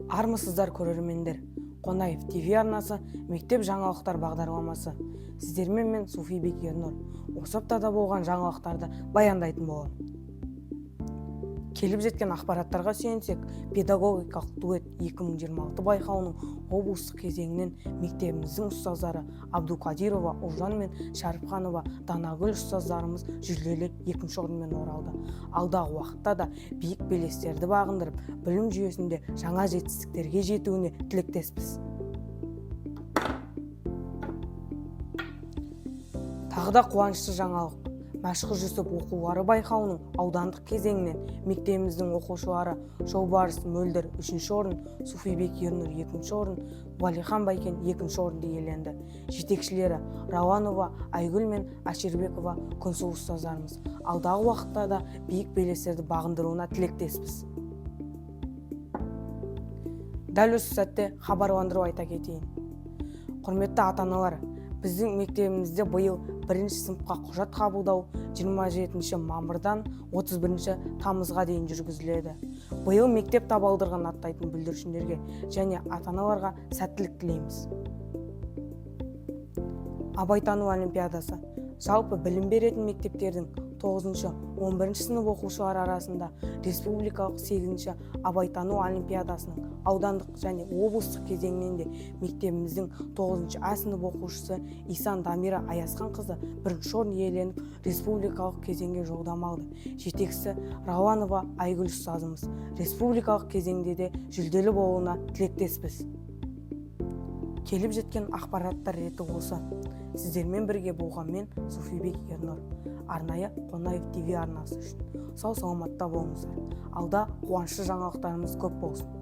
Армысыздар көрермендер. Қонаев ТВ арнасы мектеп жаңалықтар бағдарламасы. Сіздермен мен Суфибек Ернұр. Осы аптада болған жаңалықтарды баяндайтын боламын. Келіп жеткен ақпараттарға сүйенсек, педагогикалық дуэт 2026 байқауының облыстық кезеңінен мектебіміздің ұстаздары Абдукадирова Ұлжан мен Шәріпханова Данагүл ұстаздарымыз жүлделі екінші орынмен оралды. Алдағы уақытта да биік белестерді бағындырып, білім жүйесінде жаңа жетістіктерге жетуіне тілектеспіз. Тағы да қуанышты жаңалық. Мәшһүр Жүсіп оқулары байқауының аудандық кезеңінен мектебіміздің оқушылары Жолбарыс Мөлдір 3-ші орын, Суфибек Ернұр 2-ші орын, Уәлихан Байкен 2-ші орынды иеленді. Жетекшілері Рауанова, Айгүл мен Аширбекова Күнсу ұстаздарымыз. Алдағы уақытта да биік белестерді бағындыруына тілектеспіз. Дәл осы сәтте хабарландыру айта кетейін. Құрметті ата-аналар, біздің мектебімізде биыл 1-ші сыныпқа құжат қабылдау 27 мамырдан 31 тамызға дейін жүргізіледі. Биыл мектеп табалдырығын аттайтын бүлдіршіндерге және ата-аналарға сәттілік тілейміз. Абайтану олимпиадасы. Жалпы білім беретін мектептердің 9-11 сынып оқушылары арасында республикалық 8-ші Абайтану олимпиадасының аудандық және облыстық кезеңінен де мектебіміздің 9-ші А сынып оқушысы Исан Дамира Аясхан қызы 1-ші орын иеленіп, республикалық кезеңге жолдама алды. Жетекшісі Рауанова Айгүл ұстазымыз. Республикалық кезеңде де жүлделі болуына тілектеспіз. Келіп жеткен ақпараттар реті осы. Сіздермен бірге болған мен Суфибек Ернұр. Арнайы Қонаев ТВ арнасы үшін. Сау саламатта болыңыздар. Алда қуанышты жаңалықтарымыз көп болсын.